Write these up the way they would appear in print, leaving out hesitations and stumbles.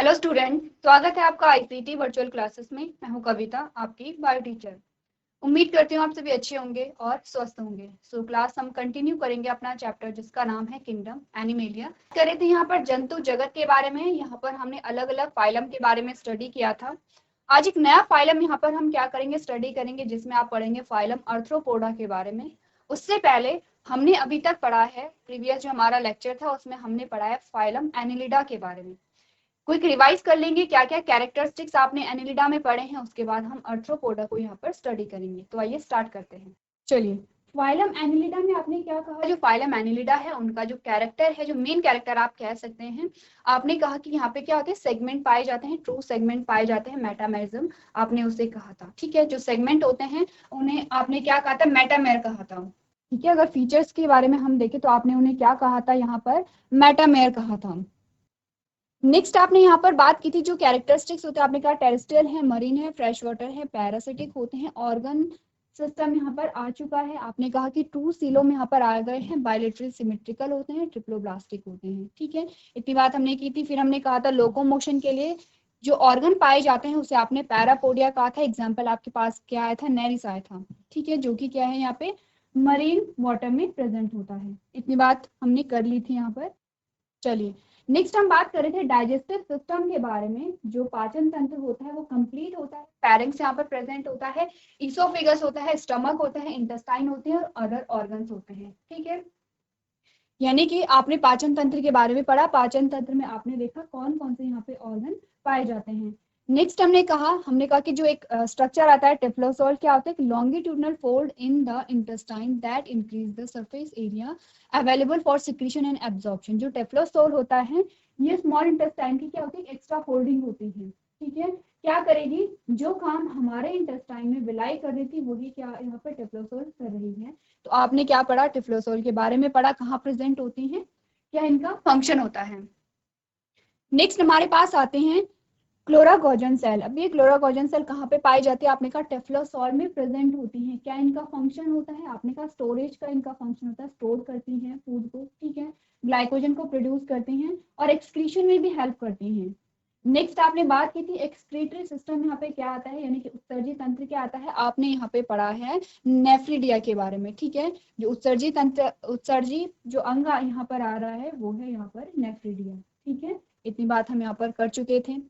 Hello student, स्वागत है आपका आईसीटी वर्चुअल क्लासेस में। मैं हूं कविता, आपकी बायो टीचर। उम्मीद करती हूँ आप सभी अच्छे होंगे और स्वस्थ होंगे। क्लास हम कंटिन्यू करेंगे अपना चैप्टर जिसका नाम है किंगडम एनिमेलिया। करे थे यहाँ पर जंतु जगत के बारे में। यहाँ पर हमने अलग अलग फाइलम के बारे में स्टडी किया था। आज एक नया फाइलम यहाँ पर हम क्या करेंगे, स्टडी करेंगे, जिसमें आप पढ़ेंगे फाइलम अर्थ्रोपोडा के बारे में। उससे पहले हमने अभी तक पढ़ा है, प्रीवियस जो हमारा लेक्चर था उसमें हमने पढ़ा है फाइलम एनिलिडा के बारे में। क्विक रिवाइज कर लेंगे क्या क्या कैरेक्टरिस्टिक्स आपने एनिलिडा में पढ़े हैं, उसके बाद हम अर्थ्रोपोडा को यहाँ पर स्टडी करेंगे। तो आइए स्टार्ट करते हैं। चलिए, फाइलम एनिलिडा में आपने क्या कहा, जो फाइलम एनिलिडा है उनका जो कैरेक्टर है, जो मेन कैरेक्टर आप कह सकते हैं, आपने कहा कि यहाँ पे क्या होते हैं, सेगमेंट पाए जाते हैं, ट्रू सेगमेंट पाए जाते हैं, मेटामेरिज्म आपने उसे कहा था। ठीक है, जो सेगमेंट होते हैं उन्हें आपने क्या कहा था, मेटामेर कहा था। ठीक है, अगर फीचर्स के बारे में हम देखें तो आपने उन्हें क्या कहा था, यहाँ पर मेटामेर कहा था। नेक्स्ट आपने यहाँ पर बात की थी जो कैरेक्टरिस्टिक्स होते हैं, आपने कहा टेरेस्ट्रियल है, मरीन है, फ्रेश वाटर है, पैरासिटिक होते हैं, ऑर्गन सिस्टम यहाँ पर आ चुका है। आपने कहा कि टू सीलो में यहाँ पर आ गए हैं, बायलेटरल सिमेट्रिकल होते हैं, ट्रिप्लोब्लास्टिक होते हैं। ठीक है, इतनी बात हमने की थी। फिर हमने कहा था लोकोमोशन के लिए जो ऑर्गन पाए जाते हैं उसे आपने पैरापोडिया कहा था। एग्जाम्पल आपके पास क्या आया था, नेरिस आया था। ठीक है, जो कि क्या है, यहाँ पे मरीन वाटर में प्रेजेंट होता है। इतनी बात हमने कर ली थी यहाँ पर। चलिए, नेक्स्ट हम बात कर रहे थे डाइजेस्टिव सिस्टम के बारे में। जो पाचन तंत्र होता है वो कंप्लीट होता है, पैरेंक्स यहाँ पर प्रेजेंट होता है, इसोफेगस होता है, स्टमक होता है, इंटेस्टाइन होते हैं और अदर ऑर्गन्स होते हैं। ठीक है, यानी कि आपने पाचन तंत्र के बारे में पढ़ा। पाचन तंत्र में आपने देखा कौन कौन से यहाँ पे ऑर्गन पाए जाते हैं। नेक्स्ट हमने कहा कि जो एक स्ट्रक्चर आता है टेफ्लोसोल, क्या होता है, longitudinal fold in the intestine that increase the surface area available for secretion and absorption. जो टेफ्लोसोल होता है ये स्मॉल इंटेस्टाइन की क्या होती है, एक्स्ट्रा फोल्डिंग होती है। ठीक है, क्या करेगी, जो काम हमारे इंटेस्टाइन में विलाई कर रही थी वही क्या यहाँ पे टेफ्लोसोल कर रही है। तो आपने क्या पढ़ा, टेफ्लोसोल के बारे में पढ़ा, कहाँ प्रेजेंट होती हैं, क्या इनका फंक्शन होता है। नेक्स्ट हमारे पास आते हैं क्लोरागोजन सेल। अब ये क्लोरागोजन सेल कहाँ पे पाई जाती है, आपने कहा टेफ्लोसोल में प्रेजेंट होती हैं। क्या इनका फंक्शन होता है, आपने कहा स्टोरेज का इनका फंक्शन होता है, स्टोर करती हैं फूड को। ठीक है, ग्लाइकोजन को प्रोड्यूस करती हैं और एक्सक्रीशन में भी हेल्प करती हैं। नेक्स्ट आपने बात की थी एक्सक्रीटरी सिस्टम, यहाँ पे क्या आता है, यानी कि उत्सर्जी तंत्र क्या आता है, आपने यहाँ पे पढ़ा है नेफ्रिडिया के बारे में। ठीक है, जो उत्सर्जी तंत्र, उत्सर्जी जो अंग यहाँ पर आ रहा है वो है यहाँ पर नेफ्रिडिया। ठीक है, इतनी बात हम यहाँ पर कर चुके थे।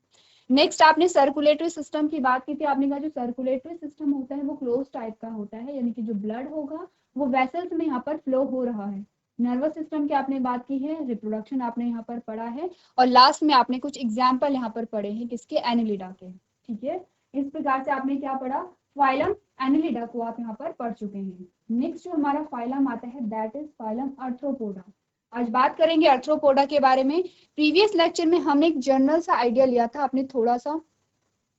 नेक्स्ट आपने सर्कुलेटरी सिस्टम की बात की थी। आपने कहा जो सर्कुलेटरी सिस्टम होता है वो क्लोज टाइप का होता है, यानी कि जो ब्लड होगा वो वेसल्स में यहाँ पर फ्लो हो रहा है। नर्वस सिस्टम की आपने बात की है, रिप्रोडक्शन आपने यहाँ पर पढ़ा है, और लास्ट में आपने कुछ एग्जाम्पल यहाँ पर पढ़े हैं किसके, एनिलिडा के। ठीक है, इस प्रकार से आपने क्या पढ़ा, फाइलम एनिलिडा को आप यहाँ पर पढ़ चुके हैं। नेक्स्ट जो हमारा फाइलम आता है दैट इज फाइलम अर्थ्रोपोडा। आज बात करेंगे अर्थ्रोपोडा के बारे में। प्रीवियस लेक्चर में हमने एक जनरल सा आइडिया लिया था, आपने थोड़ा सा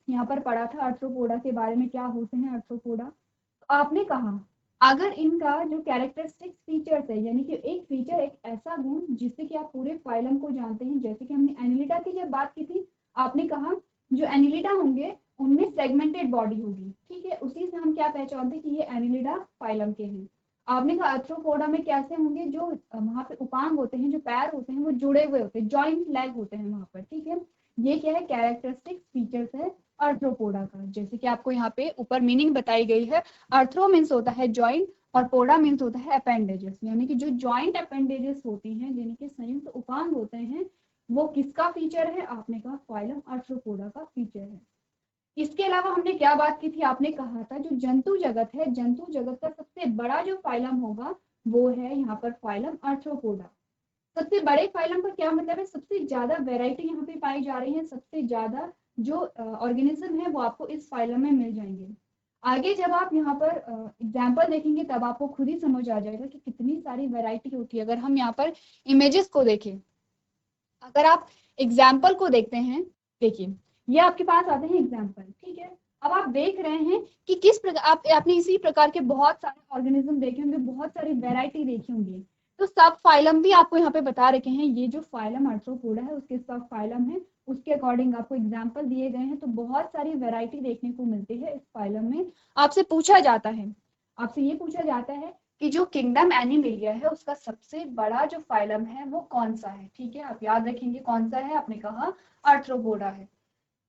यहाँ पर पढ़ा था अर्थ्रोपोडा के बारे में, क्या होते हैं अर्थ्रोपोडा। तो आपने कहा अगर इनका जो कैरेक्टरिस्टिक्स फीचर्स है, यानी कि एक फीचर, एक ऐसा गुण जिससे कि आप पूरे फाइलम को जानते हैं, जैसे कि हमने एनिलिडा की जब बात की थी, आपने कहा जो एनिलिडा होंगे उनमें सेगमेंटेड बॉडी होगी। ठीक है, उसी से हम क्या पहचानते हैं कि ये एनिलिडा फाइलम के हैं। आपने कहा अर्थ्रोपोडा में कैसे होंगे, जो वहां पे उपांग होते हैं, जो पैर होते हैं वो जुड़े हुए होते हैं, जॉइंट लेग होते हैं वहां पर। ठीक है, ये क्या है, कैरेक्टरिस्टिक फीचर्स है अर्थ्रोपोडा का, जैसे कि आपको यहाँ पे ऊपर मीनिंग बताई गई है। अर्थ्रो मीन्स होता है जॉइंट और पोडा मीन्स होता है अपेंडेजेस, यानी कि जो जॉइंट अपेंडेजेस होती हैं, यानी कि संयुक्त उपांग होते हैं, वो किसका फीचर है, आपने कहा फाइलम अर्थ्रोपोडा का फीचर है। इसके अलावा हमने क्या बात की थी, आपने कहा था जो जंतु जगत है, जंतु जगत का सबसे बड़ा जो फाइलम होगा वो है यहाँ पर फाइलम अर्थ्रोपोडा। सबसे बड़े फाइलम का क्या मतलब है, सबसे ज्यादा वेराइटी यहाँ पे पाई जा रही है, सबसे ज्यादा जो ऑर्गेनिज्म है वो आपको इस फाइलम में मिल जाएंगे। आगे जब आप यहाँ पर एग्जाम्पल देखेंगे तब आपको खुद ही समझ आ जाएगा कि कितनी सारी वेराइटी होती है। अगर हम यहाँ पर इमेजेस को देखें, अगर आप एग्जाम्पल को देखते हैं, देखिए ये आपके पास आते हैं एग्जाम्पल। ठीक है, अब आप देख रहे हैं कि किस प्रकार आपने इसी प्रकार के बहुत सारे ऑर्गेनिज्म देखे होंगे, बहुत सारी वेराइटी देखी होंगी। तो सब फाइलम भी आपको यहाँ पे बता रखे हैं, ये जो फाइलम अर्थ्रोपोडा है उसके सब फाइलम है, उसके अकॉर्डिंग आपको एग्जाम्पल दिए गए हैं। तो बहुत सारी वेराइटी देखने को मिलती है इस फाइलम में। आपसे पूछा जाता है, आपसे ये पूछा जाता है कि जो किंगडम एनिमेलिया है उसका सबसे बड़ा जो फाइलम है वो कौन सा है। ठीक है, आप याद रखेंगे कौन सा है। आपने कहा आर्थ्रोपोडा है।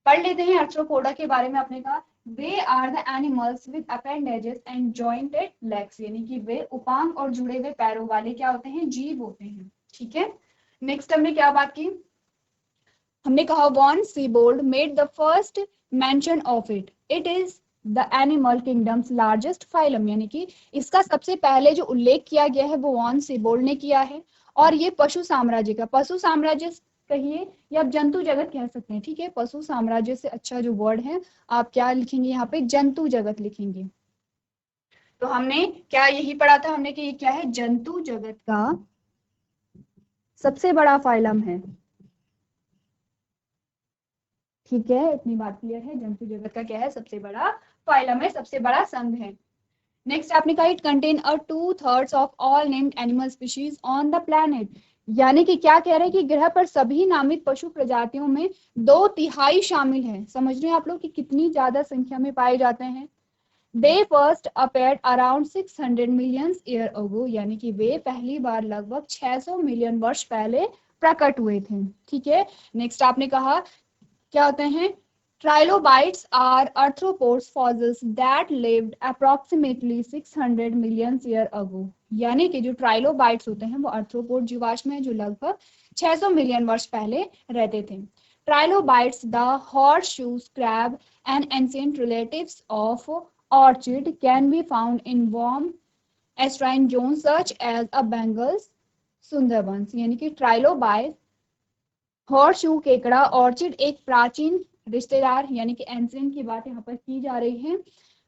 पढ़ लेते हैं आर्थ्रोपोडा के बारे में। आपने कहा they are the animals with appendages and jointed legs, यानी कि वे उपांग और जुड़े हुए पैरों वाले क्या होते हैं, जीव होते हैं। ठीक है, नेक्स्ट हमने क्या बात की, हमने कहा von Siebold made the first mention of it, it is the animal kingdom's largest phylum, यानी कि इसका सबसे पहले जो उल्लेख किया गया है वो वॉन सीबोल्ड ने किया है। और ये पशु साम्राज्य का, पशु साम्राज्य कहिए या आप जंतु जगत कह सकते हैं। ठीक है, पशु साम्राज्य से अच्छा जो वर्ड है आप क्या लिखेंगे यहाँ पे, जंतु जगत लिखेंगे। तो हमने क्या यही पढ़ा था हमने कि ये क्या है, जंतु जगत का सबसे बड़ा फाइलम है। ठीक है, इतनी बात क्लियर है, जंतु जगत का क्या है, सबसे बड़ा फाइलम है, सबसे बड़ा संघ है। नेक्स्ट आपने कहा it contain a 2/3 of all named animal species on the planet, यानी कि क्या कह रहे हैं कि ग्रह पर सभी नामित पशु प्रजातियों में 2/3 शामिल है। समझ रहे हैं आप लोग कि कितनी ज्यादा संख्या में पाए जाते हैं। They first appeared around 600 million year ago, यानी कि वे पहली बार लगभग 600 मिलियन वर्ष पहले प्रकट हुए थे। ठीक है, नेक्स्ट आपने कहा क्या होते हैं, trilobites are arthropods fossils that lived approximately 600 million year ago, यानी कि जो ट्राइलोबाइट्स होते हैं वो आर्थ्रोपोड जीवाश्म है जो लगभग 600 मिलियन वर्ष पहले रहते थे। Trilobites the horseshoe crab and ancient relatives of orchid can be found in warm estuarine zones such as a Bengal's Sundarbans, यानी कि ट्राइलोबाइट्स, हॉर्सशू केकड़ा, ऑर्चिड एक प्राचीन रिश्तेदार यानी कि एंशियंट की बात यहाँ पर की जा रही है,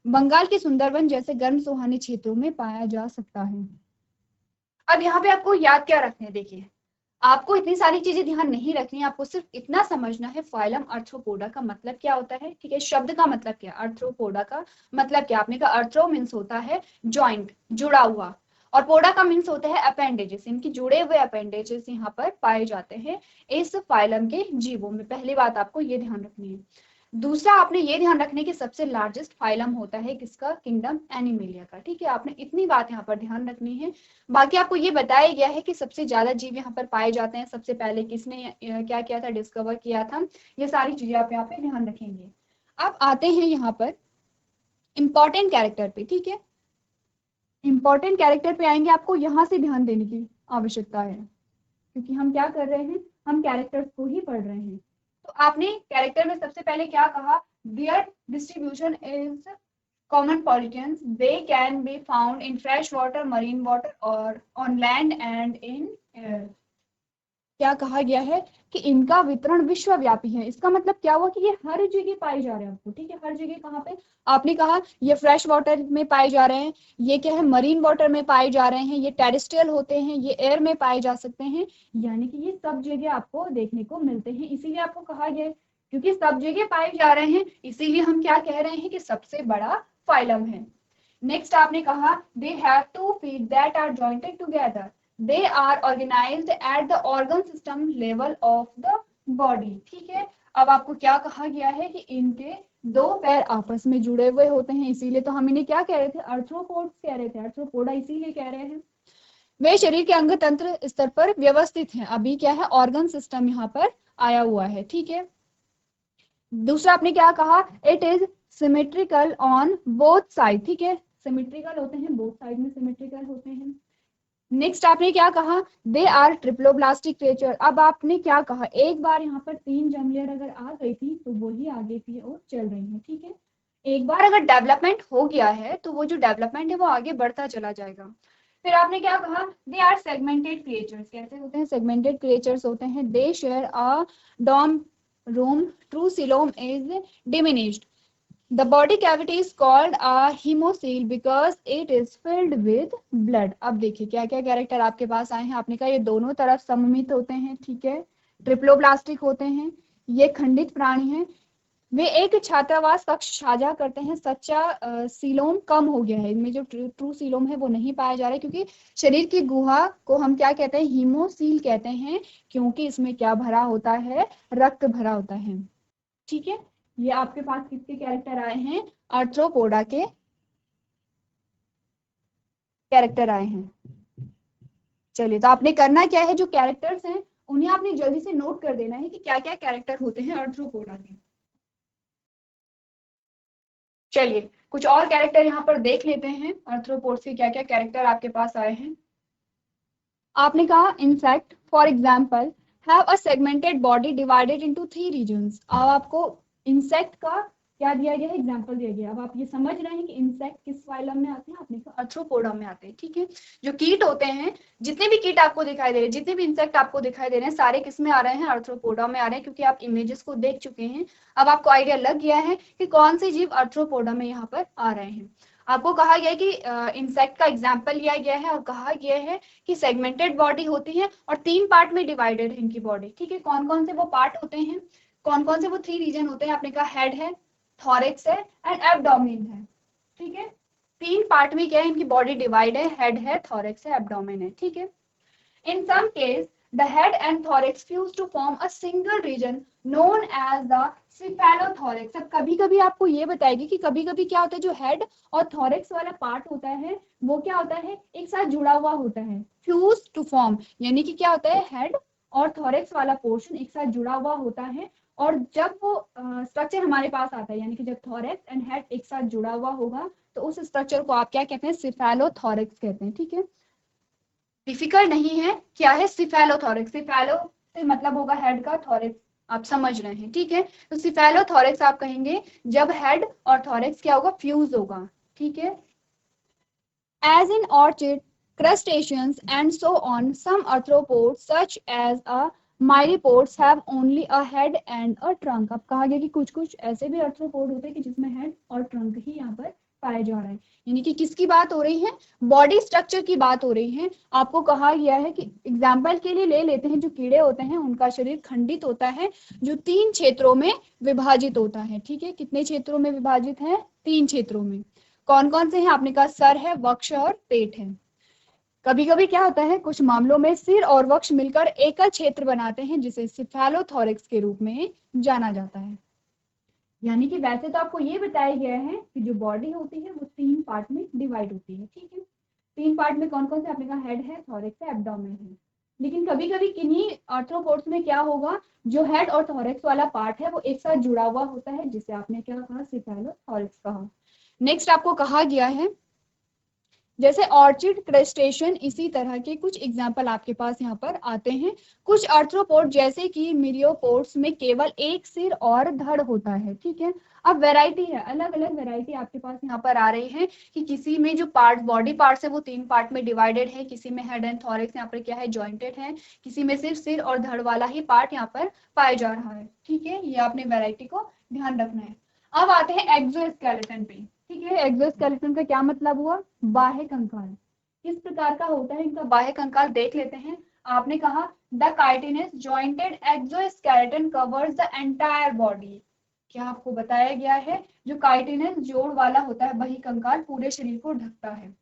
बंगाल के सुंदरवन जैसे गर्म सुहाने क्षेत्रों में पाया जा सकता है। अब यहाँ पे आपको याद क्या रखना है, देखिए आपको इतनी सारी चीजें ध्यान नहीं रखनी है, आपको सिर्फ इतना समझना है फाइलम आर्थ्रोपोडा का मतलब क्या होता है। ठीक है, शब्द का मतलब क्या, आर्थ्रोपोडा का मतलब क्या, आपने कहा आर्थ्रो मीन्स होता है जॉइंट, जुड़ा हुआ, और पोडा का मीन्स होता है अपेंडेजेस, इनकी जुड़े हुए अपेंडेजेस यहाँ पर पाए जाते हैं इस फाइलम के जीवों में। पहली बात आपको ये ध्यान रखनी है। दूसरा आपने ये ध्यान रखने की सबसे लार्जेस्ट फाइलम होता है किसका, किंगडम एनिमेलिया का। ठीक है, आपने इतनी बात यहाँ पर ध्यान रखनी है। बाकी आपको ये बताया गया है कि सबसे ज्यादा जीव यहाँ पर पाए जाते हैं, सबसे पहले किसने क्या किया था, डिस्कवर किया था, ये सारी चीजें आप यहाँ पे ध्यान रखेंगे। अब आते हैं यहाँ पर इंपॉर्टेंट कैरेक्टर पे। ठीक है, इंपॉर्टेंट कैरेक्टर पे आएंगे, आपको यहाँ से ध्यान देने की आवश्यकता है क्योंकि हम क्या कर रहे हैं, हम कैरेक्टर्स को ही पढ़ रहे हैं। तो आपने कैरेक्टर में सबसे पहले क्या कहा, their distribution is cosmopolitan, they can be found in fresh water, marine water और on land and in air. क्या कहा गया है कि इनका वितरण विश्वव्यापी है, इसका मतलब क्या हुआ कि ये हर जगह पाए जा रहे हैं आपको। ठीक है, हर जगह कहाँ पे, आपने कहा ये फ्रेश वाटर में पाए जा रहे हैं, ये क्या है मरीन वाटर में पाए जा रहे हैं, ये टेरेस्ट्रियल होते हैं, ये एयर में पाए जा सकते हैं, यानी कि ये सब जगह आपको देखने को मिलते हैं। इसीलिए आपको कहा गया क्योंकि सब जगह पाए जा रहे हैं इसीलिए हम क्या कह रहे हैं कि सबसे बड़ा फाइलम है। नेक्स्ट आपने कहा they have two feet that are jointed together, they are organized at the organ system level of the body। ठीक है, अब आपको क्या कहा गया है कि इनके दो पैर आपस में जुड़े हुए होते हैं, इसीलिए तो हम इन्हें क्या कह रहे थे, आर्थ्रोपोड्स कह रहे थे, आर्थ्रोपोडा इसीलिए कह रहे हैं। वे शरीर के अंग तंत्र स्तर पर व्यवस्थित हैं, अभी क्या है ऑर्गन सिस्टम यहाँ पर आया हुआ है। ठीक है, दूसरा आपने क्या कहा, it is symmetrical on both side. ठीक है, सिमेट्रिकल होते हैं, बोथ साइड में सिमेट्रिकल होते हैं। नेक्स्ट आपने क्या कहा, दे आर ट्रिप्लोब्लास्टिक क्रिएचर। अब आपने क्या कहा, एक बार यहाँ पर 3 जर्म लेयर अगर आ गई थी तो वही आगे की ओर चल रही है। ठीक है, एक बार अगर डेवलपमेंट हो गया है तो वो जो डेवलपमेंट है वो आगे बढ़ता चला जाएगा। फिर आपने क्या कहा, दे आर सेगमेंटेड क्रिएचर्स। कैसे होते हैं, सेगमेंटेड क्रिएचर्स होते हैं, they share a dorm room, true coelom is diminished, the body cavity is called a hemocoel because it is filled with blood। अब देखिए क्या क्या कैरेक्टर आपके पास आए हैं, आपने कहा ये दोनों तरफ सममित होते हैं। ठीक है, ट्रिप्लोब्लास्टिक होते हैं, ये खंडित प्राणी हैं, वे एक छात्रावास कक्ष साझा करते हैं, सच्चा सीलोम कम हो गया है, इनमें जो ट्रू सीलोम है वो नहीं पाया जा रहा है क्योंकि शरीर की गुहा को हम क्या कहते हैं, हीमोसील कहते हैं, क्योंकि इसमें क्या भरा होता है, रक्त भरा होता है। ठीक है, ये आपके पास किसके कैरेक्टर आए हैं, आर्थ्रोपोडा के। कैरेक्टर आए हैं। चलिए, तो आपने करना क्या है, जो कैरेक्टर्स हैं उन्हें आपने जल्दी से नोट कर देना है कि क्या क्या कैरेक्टर होते हैं आर्थ्रोपोडा के। चलिए, कुछ और कैरेक्टर यहाँ पर देख लेते हैं, आर्थ्रोपोड्स के क्या क्या कैरेक्टर आपके पास आए हैं। आपने कहा insect for example have a segmented body divided into 3 regions. अब आपको इंसेक्ट का क्या दिया गया है, एग्जाम्पल दिया गया। अब आप ये समझ रहे हैं कि इंसेक्ट किस फाइलम में आते हैं, आपने कहा आर्थ्रोपोडा में आते हैं। ठीक है, जो कीट होते हैं, जितने भी कीट आपको दिखाई दे रहे हैं, जितने भी इंसेक्ट आपको दिखाई दे रहे हैं, सारे किस में आ रहे हैं, आर्थ्रोपोडा में आ रहे हैं, क्योंकि आप इमेजेस को देख चुके हैं। अब आपको आइडिया लग गया है कि कौन से जीव आर्थ्रोपोडा में यहाँ पर आ रहे हैं। आपको कहा गया है कि इंसेक्ट का एग्जाम्पल लिया गया है और कहा गया है कि सेगमेंटेड बॉडी होती है और 3 पार्ट में डिवाइडेड है इनकी बॉडी। ठीक है, कौन कौन से वो पार्ट होते हैं, कौन कौन से वो 3 रीजन होते हैं, आपने कहा हेड है, थॉरेक्स है एंड एब्डोमेन है। ठीक है, 3 पार्ट में क्या है, इनकी बॉडी डिवाइड है, हेड है, थॉरेक्स है, एब्डोमेन है। ठीक है, in some case the head and thorax fuse to form a single region known as the cephalothorax। अब कभी कभी आपको ये बताएगी कि कभी कभी क्या होता है, जो हेड और थॉरेक्स वाला पार्ट होता है वो क्या होता है, एक साथ जुड़ा हुआ होता है, फ्यूज टू फॉर्म, यानी कि क्या होता है, हेड और थॉरेक्स वाला पोर्शन एक साथ जुड़ा हुआ होता है। और जब वो स्ट्रक्चर हमारे पास आता है, यानी कि जब थॉरेक्स एंड हेड एक साथ जुड़ा हुआ होगा, तो उस स्ट्रक्चर को आप क्या कहते हैं, सिफेलोथोरैक्स कहते हैं। ठीक है, डिफिकल्ट नहीं है, क्या है, सिफेलोथोरैक्स। सिफेलो से मतलब होगा हेड का, थोरैक्स आप समझ रहे हैं। ठीक है, तो सिफेलोथोरैक्स आप कहेंगे जब हेड और थोरैक्स क्या होगा, फ्यूज होगा। ठीक है, as in orchid, crustaceans and so on, some arthropods such as a myriapods have only a head and a trunk। अब कहा गया कि कुछ कुछ ऐसे भी आर्थ्रोपोड होते हैं कि जिसमें हेड और ट्रंक ही यहाँ पर पाए जा रहे हैं। यानी कि किसकी बात हो रही है, बॉडी स्ट्रक्चर की बात हो रही है। आपको कहा गया है कि एग्जाम्पल के लिए ले लेते हैं, जो कीड़े होते हैं उनका शरीर खंडित होता है, जो 3 क्षेत्रों में विभाजित होता है। ठीक है, कितने क्षेत्रों में विभाजित है, 3 क्षेत्रों में। कौन कौन से हैं, आपने कहा सर है, वक्ष और पेट है। कभी कभी क्या होता है, कुछ मामलों में सिर और वक्ष मिलकर एकल क्षेत्र बनाते हैं, जिसे सिफेलोथोरैक्स के रूप में जाना जाता है। यानी कि वैसे तो आपको ये बताया गया है कि जो बॉडी होती है वो 3 पार्ट में डिवाइड होती है। ठीक है, 3 पार्ट में कौन कौन से, आपने कहा हेड है, थॉरैक्स है, एब्डोमेन है। लेकिन कभी कभी किन्हीं आर्थ्रोपोड्स में क्या होगा, जो हेड और थॉरैक्स वाला पार्ट है वो एक साथ जुड़ा हुआ होता है, जिसे आपने क्या कहा, सिफेलोथोरैक्स कहा। नेक्स्ट आपको कहा गया है, जैसे ऑर्चिड, क्रस्टेशियन, इसी तरह के कुछ एग्जाम्पल आपके पास यहाँ पर आते हैं। कुछ आर्थ्रोपोड जैसे कि मिरियोपोड्स में केवल एक सिर और धड़ होता है। ठीक है, अब वैरायटी है, अलग अलग वैरायटी आपके पास यहाँ पर आ रही है कि किसी में जो पार्ट, बॉडी पार्ट्स है वो 3 पार्ट में डिवाइडेड है, किसी में हेड एंड थॉरैक्स यहाँ पर क्या है, जॉइंटेड है, किसी में सिर्फ सिर और धड़ वाला ही पार्ट यहाँ पर पाया जा रहा है। ठीक है, ये आपने वैरायटी को ध्यान रखना है। अब आते हैं एक्सोस्केलेटन पे। ठीक है, एक्सोस्केलेटन का क्या मतलब हुआ, बाह्य कंकाल। किस प्रकार का होता है इनका बाह्य कंकाल, देख लेते हैं। आपने कहा the chitinous jointed exoskeleton covers the entire body. क्या आपको बताया गया है, जो काइटिनस जोड़ वाला होता है बाह्य कंकाल पूरे शरीर को ढकता है।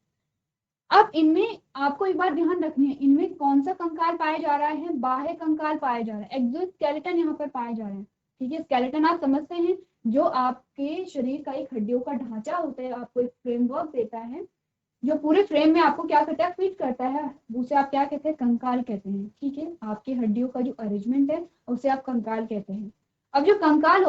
अब इनमें आपको एक बात ध्यान रखनी है, इनमें कौन सा कंकाल पाया जा रहा है, बाह्य कंकाल पाया जा रहा है, एक्सोस्केलेटन यहाँ पर पाया जा रहा है। ठीक है, स्केलेटन आप समझते हैं, जो आपके शरीर का एक हड्डियों का ढांचा होता है, आपको एक फ्रेमवर्क देता है, जो पूरे फ्रेम में आपको क्या करता है, फिट करता है, उसे आप क्या कहते हैं, कंकाल कहते हैं। ठीक है, आपकी हड्डियों का जो अरेंजमेंट है उसे आप कंकाल कहते हैं। अब जो कंकाल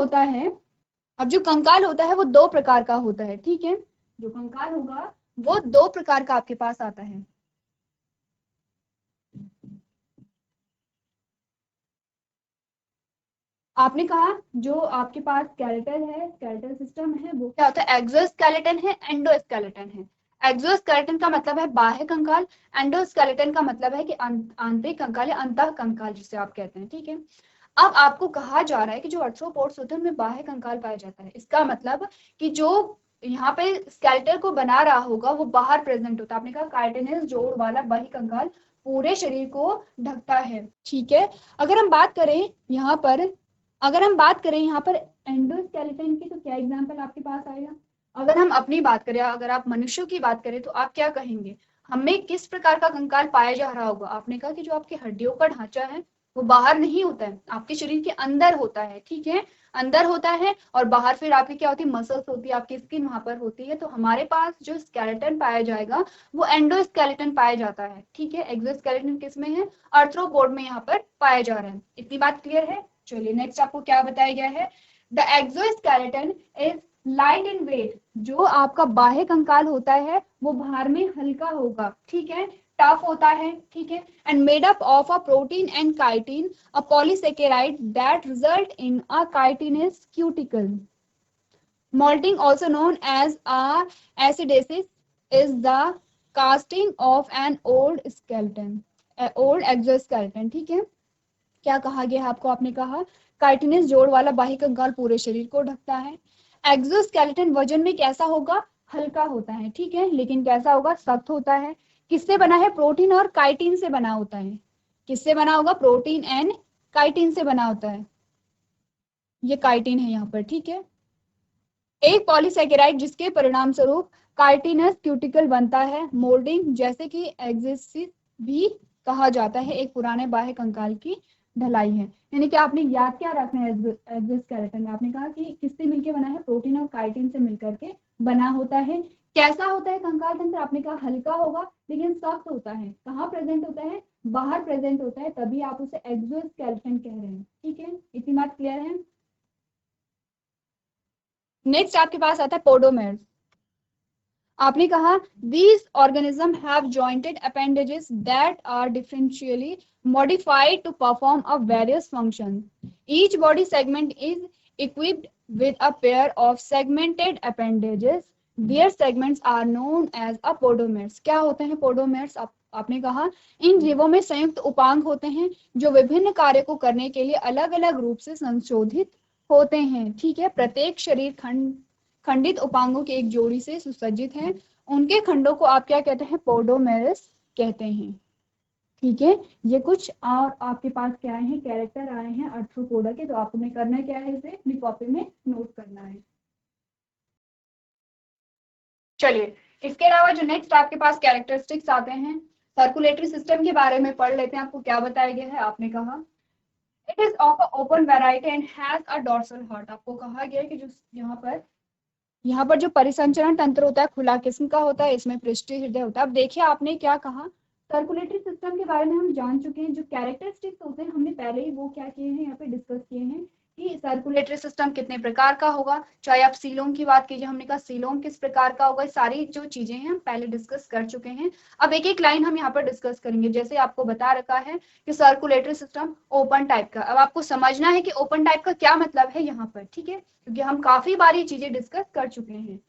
होता है, वो 2 प्रकार का होता है। ठीक है, जो कंकाल होगा वो 2 प्रकार का आपके पास आता है। आपने कहा जो आपके पास स्केलेटल है, स्केलेटल सिस्टम है, वो क्या होता है, एक्सोस्केलेटन है, एंडोस्केलेटन है। एक्सोस्केलेटन का मतलब है बाह्य कंकाल, एंडोस्केलेटन का मतलब है कि आंतरिक कंकाल या अंतः कंकाल जिसे आप कहते हैं। ठीक है, अब आपको कहा जा रहा है कि जो आर्थ्रोपोड्स होते हैं उनमें बाह्य कंकाल पाया जाता है। इसका मतलब कि जो यहाँ पे स्केलेटल को बना रहा होगा वो बाहर प्रेजेंट होता है। आपने कहा काइटिनस जोड़ वाला बाह्य कंकाल पूरे शरीर को ढकता है। ठीक है, अगर हम बात करें यहाँ पर एंडोस्केलेटन की, तो क्या एग्जांपल आपके पास आएगा। अगर हम अपनी बात करें, अगर आप मनुष्यों की बात करें, तो आप क्या कहेंगे, हमें किस प्रकार का कंकाल पाया जा रहा होगा। आपने कहा कि जो आपकी हड्डियों का ढांचा है वो बाहर नहीं होता है, आपके शरीर के अंदर होता है, ठीक है, अंदर होता है। और बाहर फिर आपकी क्या होती है, मसल्स होती है, आपकी स्किन वहां पर होती है। तो हमारे पास जो स्केलेटन पाया जाएगा वो एंडोस्केलेटन पाया जाता है, ठीक है। एक्सोस्केलेटन किसमें है, आर्थ्रोपोड में यहाँ पर पाया जा रहा है। इतनी बात क्लियर है। चलिए नेक्स्ट आपको क्या बताया गया है, the exoskeleton is light in weight. जो आपका बाह्य कंकाल होता है वो भार में हल्का होगा, ठीक है, टफ होता है, ठीक है, and made up of a protein and chitin, a polysaccharide that result in a chitinous cuticle. Molting, also known as a acidosis, is the casting of an old skeleton, old exoskeleton, ठीक है। क्या कहा गया है आपको, आपने कहा chitinous जोड़ वाला बाह्य कंकाल पूरे शरीर को ढकता है। एक्सोस्केलेटन वजन में कैसा होगा, हल्का होता है, ठीक है, लेकिन कैसा होगा, सख्त होता है। किससे बना है, प्रोटीन और काइटिन से बना होता है। किससे बना होगा, प्रोटीन एंड काइटिन से बना होता है। ये काइटिन है यहाँ पर, ठीक है। एक पॉलीसैकेराइड जिसके परिणाम स्वरूप काइटिनस क्यूटिकल बनता है। मोल्डिंग, जैसे कि एक्सिस भी कहा जाता है, एक पुराने बाह्य कंकाल की ढलाई है। यानी कि आपने याद क्या रखना है एक्सोस्केलेटन में, आपने कहा कि किससे मिलकर बना है, प्रोटीन और काइटिन से मिलकर के बना होता है। कैसा होता है कंकाल तंत्र, आपने कहा हल्का होगा लेकिन सख्त होता है। कहाँ प्रेजेंट होता है, बाहर प्रेजेंट होता है, तभी आप उसे एक्सोस्केलेटन कह रहे हैं, ठीक है। इतनी बात क्लियर है। नेक्स्ट आपके पास आता है पोडोमेर्स। आपने कहा these organisms have jointed appendages that are differentially modified to perform a various functions. Each body segment is equipped with a pair of segmented appendages. Their segments are known as a podomers. क्या होते हैं पोडोमेर्स, आपने कहा इन जीवों में संयुक्त उपांग होते हैं जो विभिन्न कार्य को करने के लिए अलग अलग रूप से संशोधित होते हैं, ठीक है। प्रत्येक शरीर खंड खंडित उपांगों की एक जोड़ी से सुसज्जित है। उनके खंडों को आप क्या कहते हैं, पोडोमेरस कहते हैं, ठीक है। ये कुछ और आपके पास क्या है, कैरेक्टर आए हैं आर्थ्रोपोडा के, तो आपको में करना क्या है, इसे अपनी कॉपी में नोट करना है। चलिए इसके अलावा जो नेक्स्ट आपके पास कैरेक्टरिस्टिक्स आते हैं, सर्कुलेटरी सिस्टम के बारे में पढ़ लेते हैं। आपको क्या बताया गया है, आपने कहा it is of open variety and has a dorsal heart. आपको कहा गया है कि जो यहाँ पर जो परिसंचरण तंत्र होता है खुला किस्म का होता है, इसमें पृष्ठीय हृदय होता है। अब देखिए आपने क्या कहा, सर्कुलेटरी सिस्टम के बारे में हम जान चुके हैं। जो कैरेक्टरिस्टिक्स होते हैं हमने पहले ही वो क्या किए हैं, यहाँ पे डिस्कस किए हैं कि सर्कुलेटरी सिस्टम कितने प्रकार का होगा। चाहे आप सीलोम की बात कीजिए, हमने कहा सीलोम किस प्रकार का होगा, सारी जो चीजें हैं हम पहले डिस्कस कर चुके हैं। अब एक एक लाइन हम यहाँ पर डिस्कस करेंगे। जैसे आपको बता रखा है कि सर्कुलेटरी सिस्टम ओपन टाइप का, अब आपको समझना है कि ओपन टाइप का क्या मतलब है यहाँ पर, ठीक है, क्योंकि हम काफी बार ये चीजें डिस्कस कर चुके हैं।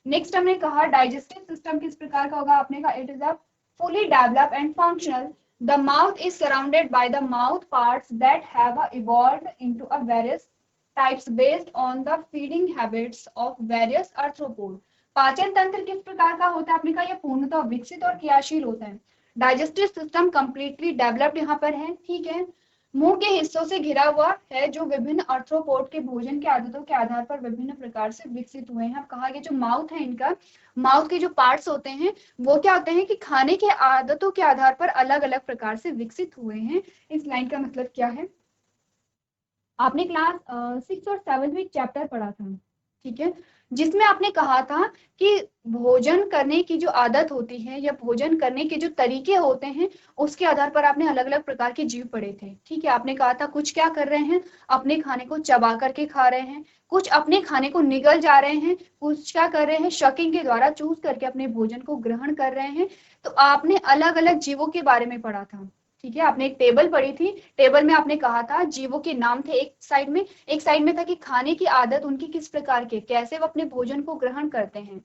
नेक्स्ट हमने कहा डाइजेस्टिव सिस्टम किस प्रकार का होगा, आपने कहा it is a fully developed and functional. The mouth is surrounded by the mouth parts that have evolved into a various types based on the feeding habits of various arthropods. पाचन तंत्र किस प्रकार का होता है, आपने कहा यह पूर्णतः विकसित और क्रियाशील होता है। डाइजेस्टिव सिस्टम कंप्लीटली डेवलप्ड यहाँ पर है, ठीक है। मुंह के हिस्सों से घिरा हुआ है जो विभिन्न आर्थ्रोपोड के भोजन के आदतों के आधार पर विभिन्न प्रकार से विकसित हुए हैं। अब कहा गया जो माउथ है इनका, माउथ के जो पार्ट्स होते हैं वो क्या होते हैं कि खाने के आदतों के आधार पर अलग अलग प्रकार से विकसित हुए हैं। इस लाइन का मतलब क्या है, आपने क्लास 6 और 7 में एक चैप्टर पढ़ा था, ठीक है, जिसमें आपने कहा था कि भोजन करने की जो आदत होती है या भोजन करने के जो तरीके होते हैं उसके आधार पर आपने अलग अलग प्रकार के जीव पढ़े थे, ठीक है। आपने कहा था कुछ क्या कर रहे हैं, अपने खाने को चबा करके खा रहे हैं, कुछ अपने खाने को निगल जा रहे हैं, कुछ क्या कर रहे हैं, शकिंग के द्वारा चूस करके अपने भोजन को ग्रहण कर रहे हैं। तो आपने अलग अलग जीवों के बारे में पढ़ा था, ठीक है। आपने एक टेबल पढ़ी थी, टेबल में आपने कहा था जीवों के नाम थे एक साइड में था कि खाने की आदत उनकी किस प्रकार के, कैसे वो अपने भोजन को ग्रहण करते हैं।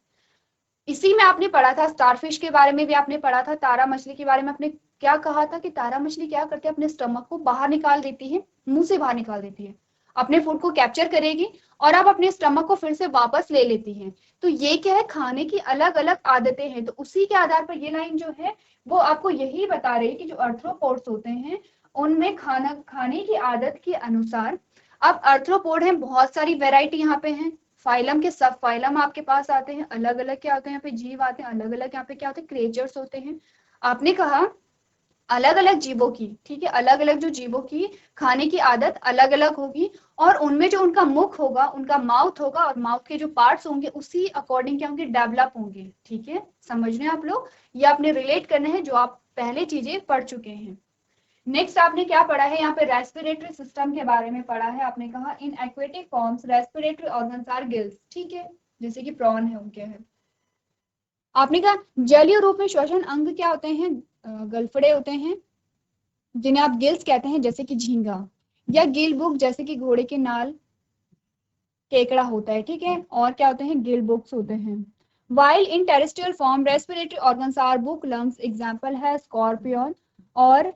इसी में आपने पढ़ा था स्टारफिश के बारे में भी आपने पढ़ा था, तारा मछली के बारे में आपने क्या कहा था कि तारा मछली क्या करती है, अपने स्टमक को बाहर निकाल देती है, मुंह से बाहर निकाल देती है, अपने फूड को कैप्चर करेगी और अब अपने स्टमक को फिर से वापस ले लेती है। तो ये क्या है, खाने की अलग अलग आदतें हैं। तो उसी के आधार पर ये लाइन जो है वो आपको यही बता रही है कि जो आर्थ्रोपोड्स होते हैं उनमें खाने की आदत के अनुसार, अब आर्थ्रोपोड है बहुत सारी वेराइटी यहाँ पे है, फाइलम के सब फाइलम आपके पास आते हैं, अलग अलग क्या होते हैं यहाँ पे जीव आते हैं, अलग अलग यहाँ पे क्या होते हैं क्रिएचर्स होते हैं। आपने कहा अलग अलग जीवों की, ठीक है, अलग अलग जो जीवों की खाने की आदत अलग अलग होगी, और उनमें जो उनका मुख होगा, उनका माउथ होगा, और माउथ के जो पार्ट्स होंगे उसी अकॉर्डिंग क्या होंगे, डेवलप होंगे। ठीक है, समझ रहे हैं आप लोग, ये आपने रिलेट करने हैं जो आप पहले चीजें पढ़ चुके हैं। नेक्स्ट आपने क्या पढ़ा है, यहाँ पे रेस्पिरेटरी सिस्टम के बारे में पढ़ा है। आपने कहा in aquatic forms respiratory organs are gills, ठीक है, जैसे कि प्रॉन है उनके है। आपने कहा जलीय रूप में श्वसन अंग क्या होते हैं, गलफड़े होते हैं, जिन्हें आप गिल्स कहते हैं, जैसे कि झींगा, या गिल बुक जैसे कि घोड़े के नाल केकड़ा होता है, ठीक है, और क्या होते हैं, गिल बुक्स होते हैं। While in terrestrial form respiratory organs are book lungs, example है स्कॉर्पियन, और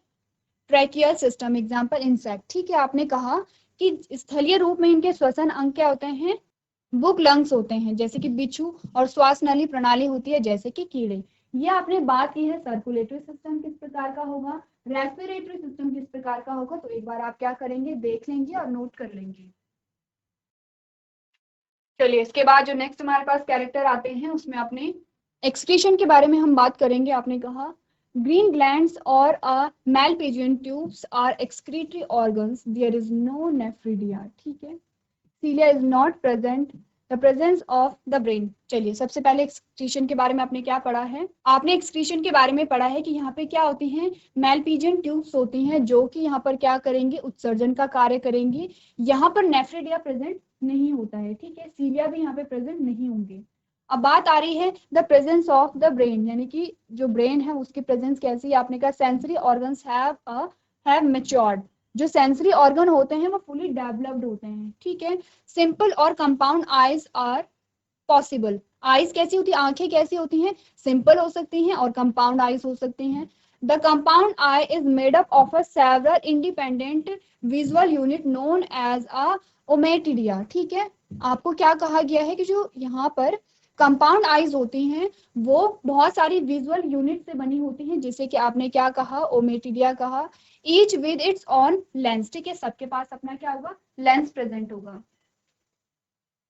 ट्रैकियल सिस्टम, एग्जांपल इंसेक्ट। ठीक है, आपने कहा कि स्थलीय रूप में इनके श्वसन अंग क्या होते हैं, बुक लंग्स होते हैं, जैसे कि बिच्छू, और श्वास नली प्रणाली होती है जैसे कि कीड़े। ये आपने बात की है सर्कुलेटरी सिस्टम किस प्रकार का होगा, रेस्पिरेटरी सिस्टम किस प्रकार का होगा, तो एक बार आप क्या करेंगे, देख लेंगे और नोट कर लेंगे। चलिए, इसके बाद जो नेक्स्ट हमारे पास कैरेक्टर आते हैं उसमें अपने एक्सक्रीशन के बारे में हम बात करेंगे। आपने कहा ग्रीन ग्लैंड्स और malpighian tubes are excretory organs, there is no nephridia, ठीक है, cilia is not present, the presence of the brain. चलिए, सबसे पहले एक्सक्रीशन के बारे में आपने क्या पढ़ा है, आपने एक्सक्रीशन के बारे में पढ़ा है कि यहाँ पे क्या होती हैं, मैलपिजियन ट्यूब्स होती हैं जो कि यहाँ पर क्या करेंगे, उत्सर्जन का कार्य करेंगी। यहाँ पर नेफ्रिडिया प्रेजेंट नहीं होता है, ठीक है, सीलिया भी यहाँ पे प्रेजेंट नहीं होंगे। अब बात आ रही है the presence of the brain, यानी कि जो ब्रेन है उसकी प्रेजेंस कैसी है। आपने कहा सेंसरी ऑर्गन्स हैव मैच्योर्ड, जो सेंसरी ऑर्गन होते हैं वो फुली डेवलप्ड होते हैं, ठीक है। सिंपल और compound eyes are possible, eyes कैसी होती है, आंखें कैसी होती हैं, सिंपल हो सकती हैं और कंपाउंड आईज हो सकती हैं। The compound eye is made up of a several independent visual unit known as a ommatidia, ठीक है। आपको क्या कहा गया है कि जो यहाँ पर कंपाउंड आईज होती हैं वो बहुत सारी विजुअल यूनिट से बनी होती हैं, जिसे कि आपने क्या कहा, ओमेटिडिया कहा। Each with its on lens, ठीक है, सबके पास अपना क्या होगा, लेंस प्रेजेंट होगा।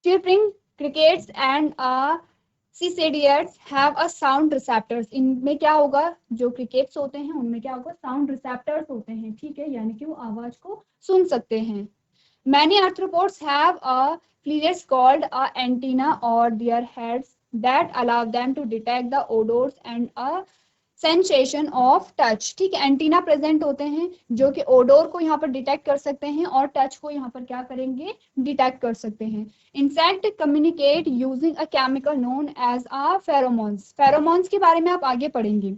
Chirping crickets and cicadids have a sound receptors, इनमें क्या होगा, जो क्रिकेट्स होते हैं उनमें क्या होगा, साउंड रिसेप्टर्स होते हैं, ठीक है, यानी कि वो आवाज को सुन सकते हैं। Many arthropods have a flirets called a antenna or their heads that allow them to detect the odors and a sensation of touch, ठीक है, एंटीना प्रेजेंट होते हैं जो कि ओडोर को यहाँ पर डिटेक्ट कर सकते हैं और टच को यहाँ पर क्या करेंगे, डिटेक्ट कर सकते हैं। Insect communicate using a chemical known as a pheromones, pheromones के बारे में आप आगे पढ़ेंगे,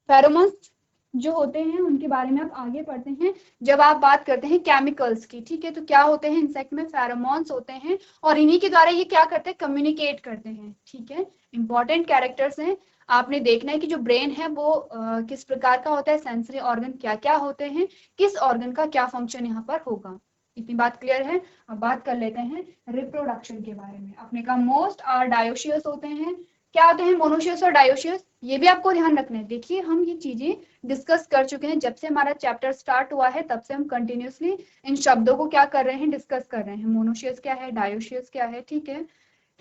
फेरोमोन्स जो होते हैं उनके बारे में आप आगे पढ़ते हैं जब आप बात करते हैं केमिकल्स की, ठीक है। तो क्या होते हैं, इंसेक्ट में फेरोमोन्स होते हैं और इन्हीं के द्वारा ये क्या करते हैं, कम्युनिकेट करते हैं, ठीक है। इंपॉर्टेंट कैरेक्टर्स हैं, आपने देखना है कि जो ब्रेन है वो किस प्रकार का होता है, सेंसरी ऑर्गन क्या क्या होते हैं, किस ऑर्गन का क्या फंक्शन यहाँ पर होगा। इतनी बात क्लियर है। अब बात कर लेते हैं रिप्रोडक्शन के बारे में। आपने कहा मोस्ट आर डायोशियस होते हैं, क्या होते हैं, मोनोशियस और डायोशियस, ये भी आपको ध्यान रखना है। देखिए, हम ये चीजें डिस्कस कर चुके हैं, जब से हमारा चैप्टर स्टार्ट हुआ है तब से हम कंटिन्यूसली इन शब्दों को क्या कर रहे हैं, डिस्कस कर रहे हैं। मोनोशियस क्या है, डायोशियस क्या है, ठीक है,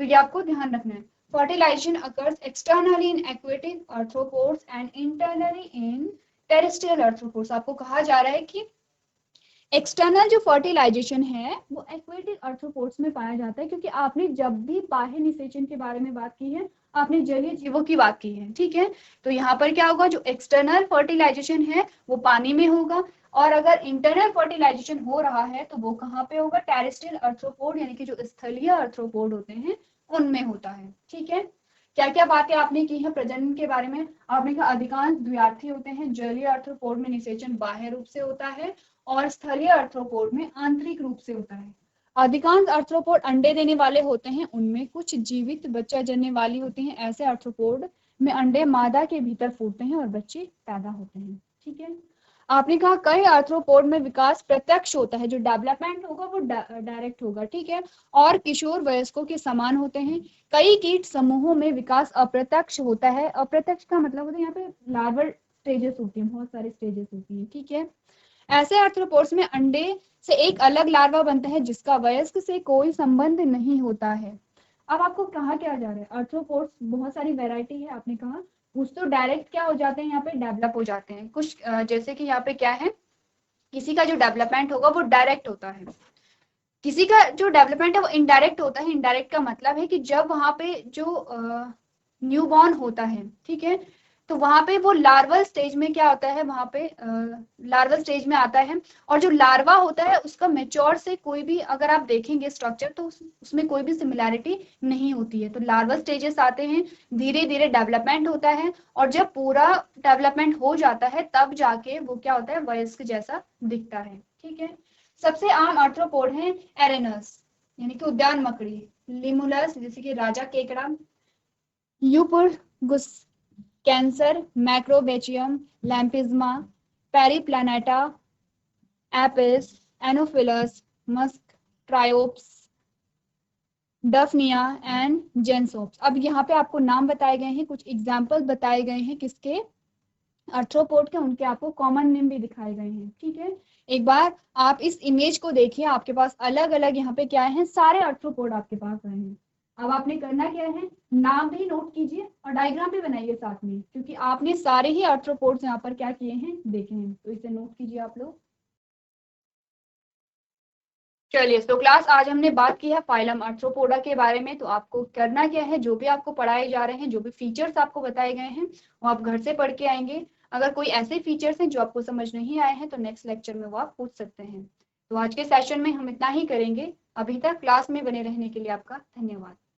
तो ये आपको ध्यान रखना है। Fertilisation occurs externally in aquatic arthropods and internally in terrestrial arthropods. आपको कहा जा रहा है कि एक्सटर्नल जो फर्टिलाइजेशन है वो एक्वेटिक आर्थ्रोपोड्स में पाया जाता है, क्योंकि आपने जब भी बाह्य निषेचन के बारे में बात की है आपने जलीय जीवों की बात की है, ठीक है। तो यहाँ पर क्या होगा, जो एक्सटर्नल फर्टिलाइजेशन है वो पानी में होगा, और अगर इंटरनल फर्टिलाइजेशन हो रहा है तो वो कहाँ पे होगा, टेरेस्ट्रियल आर्थ्रोपोड यानी कि जो स्थलीय आर्थ्रोपोड होते हैं उनमें होता है, ठीक है। क्या क्या बातें आपने की है प्रजनन के बारे में। आपने कहा अधिकांश द्विआर्थी होते हैं, जलीय आर्थ्रोपोड में निषेचन बाह्य रूप से होता है और स्थलीय आर्थ्रोपोड में आंतरिक रूप से होता है। अधिकांश आर्थ्रोपोड अंडे देने वाले होते हैं, उनमें कुछ जीवित बच्चा जनने वाली होती हैं। ऐसे आर्थ्रोपोड में अंडे मादा के भीतर फूटते हैं और बच्चे पैदा होते हैं, ठीक है। आपने कहा कई आर्थ्रोपोड में विकास प्रत्यक्ष होता है, जो डेवलपमेंट होगा वो डायरेक्ट होगा, ठीक है, और किशोर वयस्कों के समान होते हैं। कई कीट समूहों में विकास अप्रत्यक्ष होता है। अप्रत्यक्ष का मतलब होता है यहाँ पे लार्वल स्टेजेस होती हैं, बहुत सारे स्टेजेस होती हैं, ठीक है। ऐसे आर्थ्रोपोड्स में अंडे से एक अलग लार्वा बनता है जिसका वयस्क से कोई संबंध नहीं होता है। अब आपको कहा क्या जा रहा है, आर्थ्रोपोड्स बहुत सारी वैरायटी है, आपने कहा कुछ तो डायरेक्ट क्या हो जाते हैं यहाँ पे डेवलप हो जाते हैं, कुछ जैसे कि यहाँ पे क्या है, किसी का जो डेवलपमेंट होगा वो डायरेक्ट होता है, किसी का जो डेवलपमेंट है वो इनडायरेक्ट होता है। इनडायरेक्ट का मतलब है कि जब वहां पे जो न्यूबॉर्न होता है, ठीक है, तो वहां पे वो लार्वल स्टेज में क्या होता है, वहां पे लार्वल स्टेज में आता है, और जो लार्वा होता है उसका मेच्योर से कोई भी अगर आप देखेंगे स्ट्रक्चर तो उसमें कोई भी सिमिलैरिटी नहीं होती है। तो लार्वल स्टेजेस आते हैं, धीरे धीरे डेवलपमेंट होता है, और जब पूरा डेवलपमेंट हो जाता है तब जाके वो क्या होता है, वयस्क जैसा दिखता है, ठीक है। सबसे आम आर्थ्रोपोड है एरेनस यानी कि उद्यान मकड़ी, लिमुलस जैसे कि राजा केकड़ा, Eupagurus Cancer, Macrobrachium, Lepisma, Periplaneta, Apis, Anopheles, Musca, Triops, Daphnia and जेनसोप्स। अब यहाँ पे आपको नाम बताए गए हैं, कुछ एग्जाम्पल बताए गए हैं किसके, आर्थ्रोपोड के, उनके आपको कॉमन नेम भी दिखाए गए हैं, ठीक है। एक बार आप इस इमेज को देखिए, आपके पास अलग अलग यहाँ पे क्या है, सारे आर्थ्रोपोड आपके पास आए हैं। अब आपने करना क्या है, नाम भी नोट कीजिए और डायग्राम भी बनाइए साथ में, क्योंकि आपने सारे ही आर्थ्रोपोड्स यहाँ पर क्या किए हैं, देखे हैं, तो इसे नोट कीजिए आप लोग। चलिए, तो क्लास आज हमने बात की है फाइलम आर्थ्रोपोडा के बारे में। तो आपको करना क्या है, जो भी आपको पढ़ाए जा रहे हैं, जो भी फीचर्स आपको बताए गए हैं वो आप घर से पढ़ के आएंगे। अगर कोई ऐसे फीचर्स हैं जो आपको समझ नहीं आए हैं तो नेक्स्ट लेक्चर में वो आप पूछ सकते हैं। तो आज के सेशन में हम इतना ही करेंगे। अभी तक क्लास में बने रहने के लिए आपका धन्यवाद।